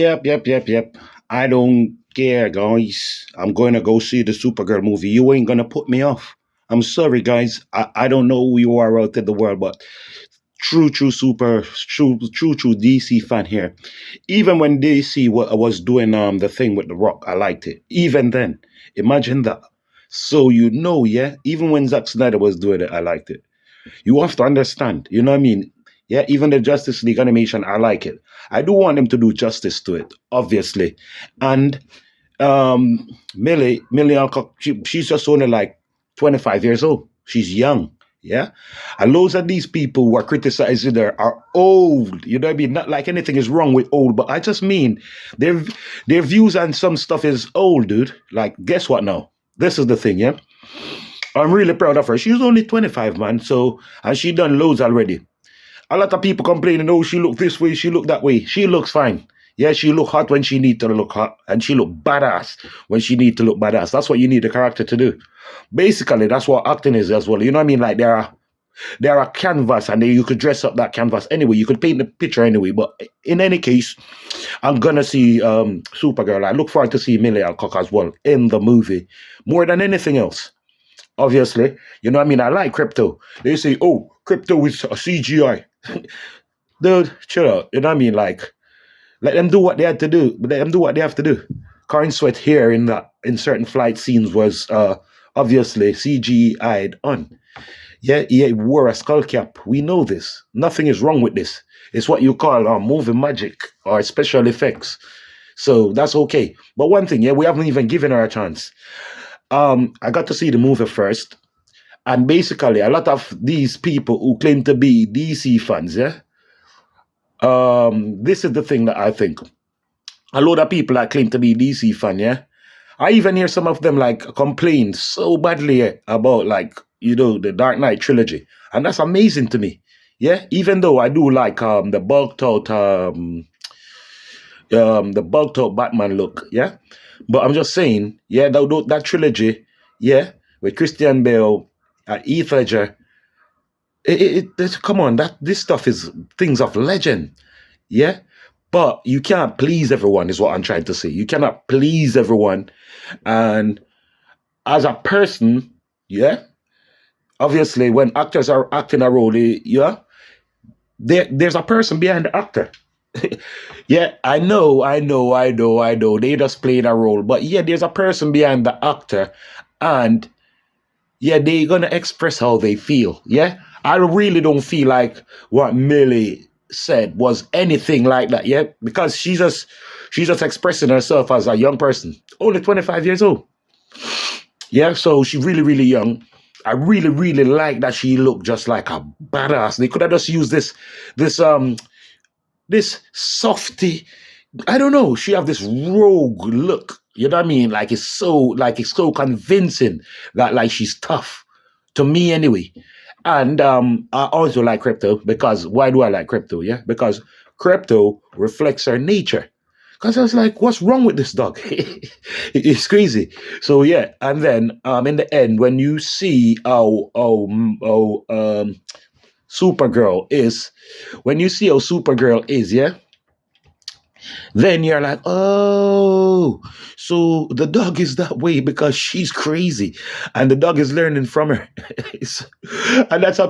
Yep. I don't care, guys. I'm going to go see the Supergirl movie. You ain't going to put me off. I'm sorry, guys. I don't know who you are out in the world, but true DC fan here. Even when DC was doing the thing with The Rock, I liked it. Even then, imagine that. So yeah, even when Zack Snyder was doing it, I liked it. You have to understand, you know what I mean? Yeah, even the Justice League animation, I like it. I do want them to do justice to it, obviously. And Millie Alcock, she's just only like 25 years old. She's young. Yeah. And loads of these people who are criticizing her are old. You know what I mean? Not like anything is wrong with old, but I just mean their their views on some stuff is old, dude. Like, guess what now? This is the thing, yeah? I'm really proud of her. She's only 25, man. So, and she done loads already. A lot of people complaining, oh, she look this way, she look that way. She looks fine. Yeah, she look hot when she need to look hot, and she look badass when she need to look badass. That's what you need a character to do. Basically, that's what acting is as well. You know what I mean? Like there are canvas, and then you could dress up that canvas anyway. You could paint the picture anyway. But in any case, I'm gonna see Supergirl. I look forward to see Millie Alcock as well in the movie more than anything else. Obviously, you know what I mean? I like crypto. They say, oh, crypto is a CGI. Dude, chill out. You know what I mean? Like, let them do what they had to do. Let them do what they have to do. Karen Sweat here in certain flight scenes was obviously CGI'd on. Yeah, he wore a skull cap. We know this. Nothing is wrong with this. It's what you call movie magic or special effects. So that's okay. But one thing, yeah, we haven't even given her a chance. I got to see the movie first. And basically, a lot of these people who claim to be DC fans, yeah, this is the thing that I think. A lot of people that claim to be DC fan, yeah. I even hear some of them like complain so badly about like the Dark Knight trilogy, and that's amazing to me. Yeah, even though I do like the bulked out Batman look, yeah. But I'm just saying, yeah, that trilogy, yeah, with Christian Bale, Heath Ledger, come on, this stuff is things of legend, yeah. But you can't please everyone, is what I'm trying to say. You cannot please everyone, and as a person, yeah, obviously when actors are acting a role, yeah, there's a person behind the actor. Yeah, I know. They just played a role, but yeah, there's a person behind the actor, and yeah, they're gonna express how they feel. Yeah, I really don't feel like what Millie said was anything like that. Yeah, because she's just expressing herself as a young person, only 25 years old. Yeah, so she's really young. I really like that she looked just like a badass. They could have just used this softy. I don't know. She have this rogue look. You know what I mean? Like it's so convincing that like she's tough. To me anyway. And I also like crypto because why do I like crypto? Yeah, because crypto reflects her nature. Because I was like, what's wrong with this dog? It's crazy. So yeah, and then in the end, when you see how Supergirl is, yeah, then you're like, oh, so the dog is that way because she's crazy, and the dog is learning from her. And it's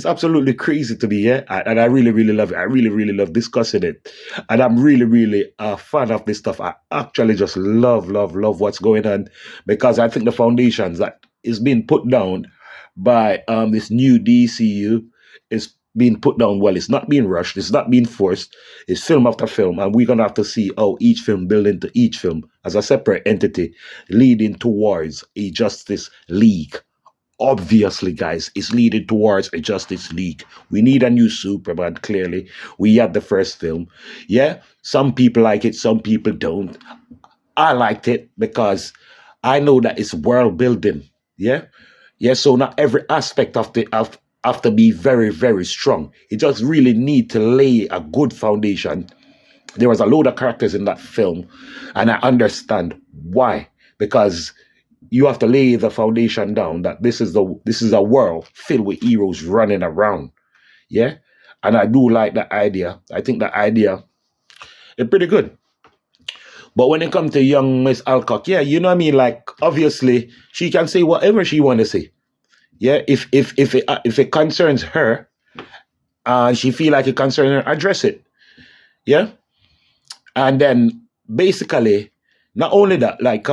absolutely crazy to me, yeah. And I really love it. I really love discussing it, and I'm really a fan of this stuff. I actually just love what's going on because I think the foundations that is being put down by this new DCU is being put down well. It's not being rushed. It's not being forced. It's film after film, and we're gonna have to see how each film build into each film as a separate entity, leading towards a Justice League. Obviously, guys, it's leading towards a Justice League. We need a new Superman. Clearly, we had the first film. Yeah, some people like it, some people don't. I liked it because I know that it's world building. Yeah, yeah. So not every aspect of the of have to be very strong. It just really need to lay a good foundation. There was a load of characters in that film, and I understand why. Because you have to lay the foundation down that this is a world filled with heroes running around. Yeah? And I do like that idea. I think that idea is pretty good. But when it comes to young Miss Alcock, yeah, you know what I mean? Like, obviously, she can say whatever she want to say. Yeah, if it concerns her and she feel like it concerns her, address it. Yeah, and then basically, not only that, like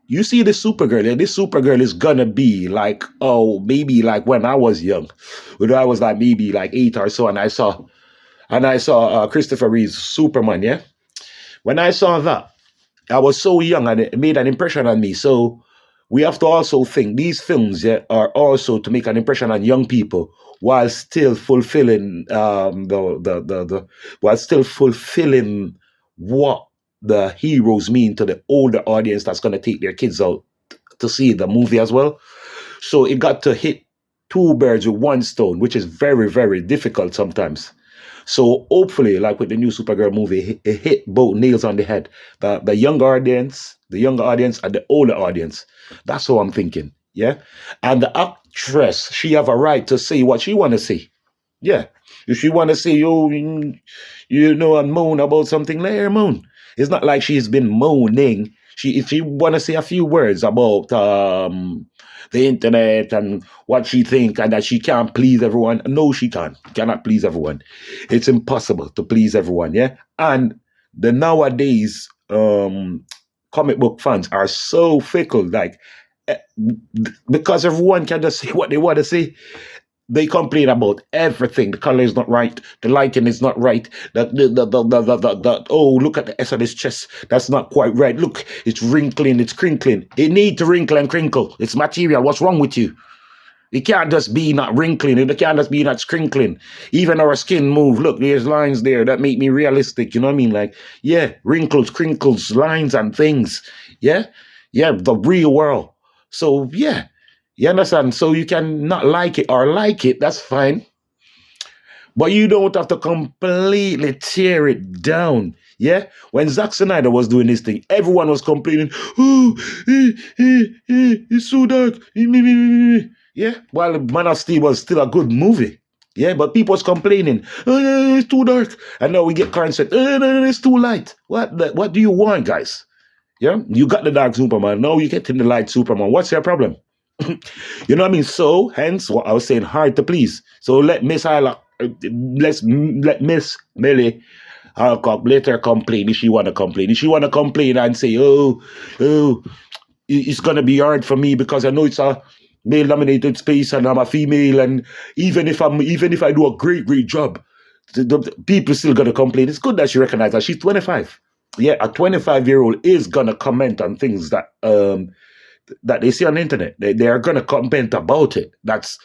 you see this Supergirl. Yeah, this Supergirl is gonna be like, oh, maybe like when I was young, when I was like maybe like 8 or so, and I saw Christopher Reeve's Superman. Yeah, when I saw that, I was so young and it made an impression on me. So we have to also think these films, yeah, are also to make an impression on young people while still fulfilling the while still fulfilling what the heroes mean to the older audience that's going to take their kids out to see the movie as well. So it got to hit two birds with one stone, which is very, very difficult sometimes. So hopefully, like with the new Supergirl movie, it hit both nails on the head. The younger audience, and the older audience. That's what I'm thinking. Yeah, and the actress, she have a right to say what she want to say. Yeah, if she want to say, oh, and moan about something, let her moan. It's not like she's been moaning. If she want to say a few words about the internet and what she think and that she can't please everyone, no, she can't. Cannot please everyone. It's impossible to please everyone. Yeah, and the nowadays comic book fans are so fickle. Like eh, because everyone can just say what they want to say, they complain about everything. The color is not right. The lighting is not right. Oh, look at the S on his chest. That's not quite right. Look, it's wrinkling. It's crinkling. It needs to wrinkle and crinkle. It's material. What's wrong with you? It can't just be not wrinkling. It can't just be not crinkling. Even our skin move. Look, there's lines there that make me realistic. You know what I mean? Like, yeah, wrinkles, crinkles, lines and things. Yeah? Yeah, the real world. So, yeah. You understand? So you can not like it or like it. That's fine. But you don't have to completely tear it down. Yeah? When Zack Snyder was doing this thing, everyone was complaining, oh, it's so dark. Yeah? While Man of Steel was still a good movie. Yeah, but people was complaining, oh, it's too dark. And now we get current said, oh, no, it's too light. What do you want, guys? Yeah? You got the dark Superman. Now you get in the light Superman. What's your problem? You know what I mean? So, hence what I was saying, hard to please. So let Miss let Miss Millie let her complain if she want to complain. If she want to complain and say, oh, it's gonna be hard for me because I know it's a male-dominated space and I'm a female, and even if I do a great job, the people still gonna complain. It's good that she recognizes that she's 25. Yeah, a 25-year-old is gonna comment on things that they see on the internet. They are gonna comment about it. That's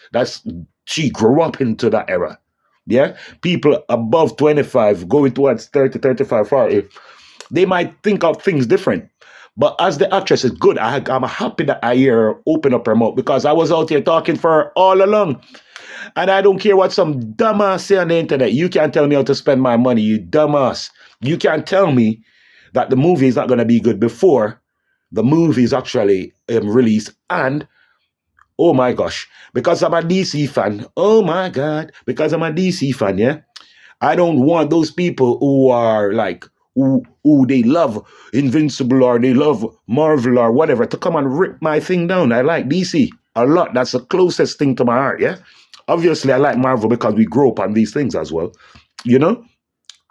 she grew up into that era. Yeah, people above 25 going towards 30, 35, 40, they might think of things different. But as the actress is good, I'm happy that I hear her open up her mouth because I was out here talking for her all along. And I don't care what some dumbass say on the internet. You can't tell me how to spend my money, you dumbass. You can't tell me that the movie is not going to be good before the movie is actually released. And oh my gosh, because I'm a DC fan, oh my God, because I'm a DC fan, yeah, I don't want those people who are like, who they love Invincible or they love Marvel or whatever to come and rip my thing down. I like DC a lot. That's the closest thing to my heart, yeah. Obviously, I like Marvel because we grew up on these things as well, you know?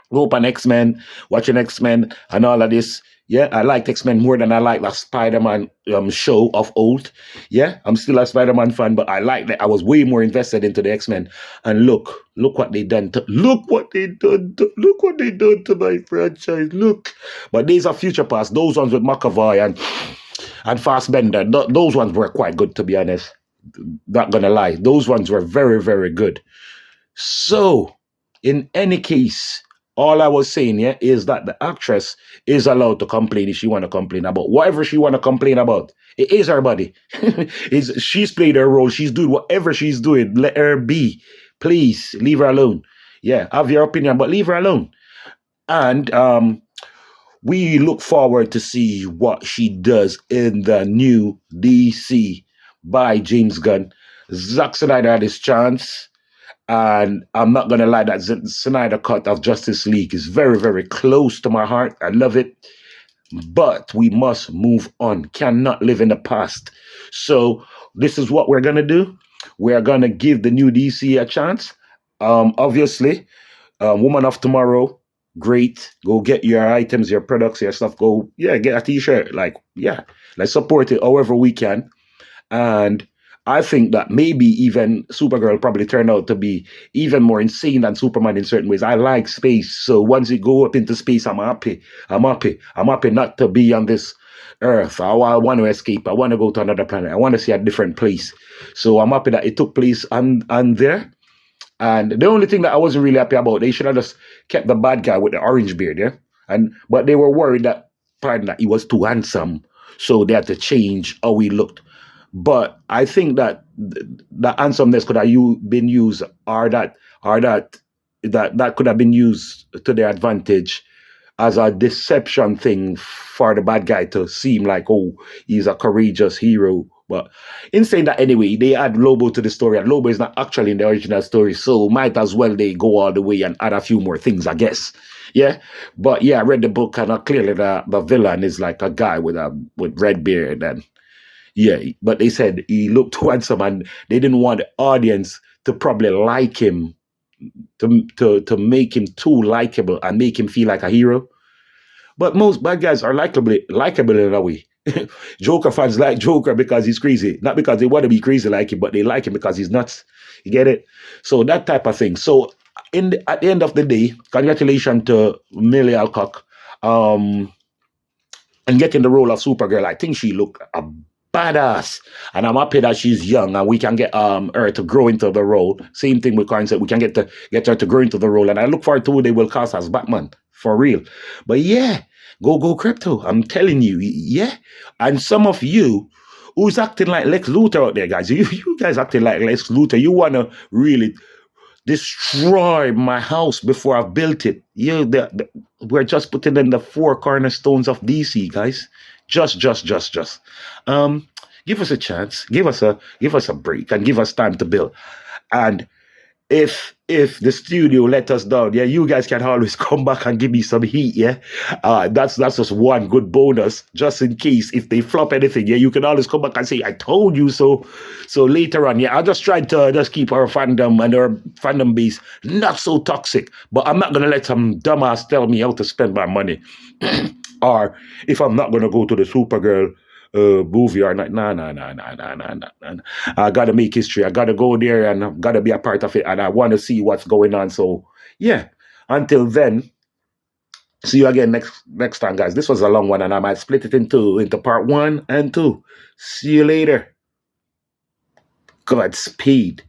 Grew up on X-Men, watching X-Men and all of this. Yeah, I liked X-Men more than I liked the Spider-Man show of old. Yeah, I'm still a Spider-Man fan, but I like that. I was way more invested into the X-Men. And look what they done. Look what they done to my franchise. Look. But Days of Future Past, those ones with McAvoy and Fassbender, those ones were quite good, to be honest. Not gonna lie. Those ones were very, very good. So, in any case, all I was saying, yeah, is that the actress is allowed to complain if she want to complain about whatever she want to complain about. It is her body. She's played her role. She's doing whatever she's doing. Let her be. Please, leave her alone. Yeah, have your opinion, but leave her alone. And we look forward to see what she does in the new DC by James Gunn. Zack Snyder had his chance. And I'm not going to lie, that Snyder cut of Justice League is very, very close to my heart. I love it. but we must move on. Cannot live in the past. So this is what we're gonna do. We're gonna give the new DC a chance. Obviously, Woman of Tomorrow, great. Go get your items, your products, your stuff. Go, yeah, get a T-shirt. Like, yeah, let's support it however we can. And I think that maybe even Supergirl probably turned out to be even more insane than Superman in certain ways. I like space. So once you go up into space, I'm happy. I'm happy. I'm happy not to be on this earth. I want to escape. I want to go to another planet. I want to see a different place. So I'm happy that it took place on there. And the only thing that I wasn't really happy about, they should have just kept the bad guy with the orange beard, yeah. But they were worried that, pardon, that he was too handsome, so they had to change how he looked. But I think that the handsomeness could have been used, or that could have been used to their advantage as a deception thing for the bad guy to seem like, oh, he's a courageous hero. But in saying that, anyway, they add Lobo to the story, and Lobo is not actually in the original story, so might as well they go all the way and add a few more things, I guess. Yeah, but yeah, I read the book, and clearly the villain is like a guy with red beard, and yeah, but they said he looked too handsome, and they didn't want the audience to probably like him, to make him too likable and make him feel like a hero. But most bad guys are likable in a way. Joker fans like Joker because he's crazy, not because they want to be crazy like him, but they like him because he's nuts. You get it? So that type of thing. So at the end of the day, congratulations to Millie Alcock, um, and getting the role of Supergirl. I think she looked a badass, and I'm happy that she's young and we can get her to grow into the role. Same thing with Coin said, we can get her to grow into the role, and I look forward to who they will cast as Batman for real. But yeah, go crypto. I'm telling you, yeah. And some of you who's acting like Lex Luthor out there, guys, you guys acting like Lex Luthor. You wanna really destroy my house before I've built it. We're just putting in the four cornerstones of DC, guys. Just. Um, Give us a chance. Give us a break and give us time to build. And if the studio let us down, yeah, you guys can always come back and give me some heat, yeah. That's just one good bonus, just in case if they flop anything, yeah, you can always come back and say, I told you so. So later on, yeah, I just tried to just keep our fandom and our fandom base not so toxic, but I'm not gonna let some dumbass tell me how to spend my money. Or if I'm not gonna go to the Supergirl movie or not. Nah. I gotta make history. I gotta go there and I gotta be a part of it. And I wanna see what's going on. So yeah. Until then, see you again next time, guys. This was a long one, and I might split it into part 1 and 2. See you later. Godspeed.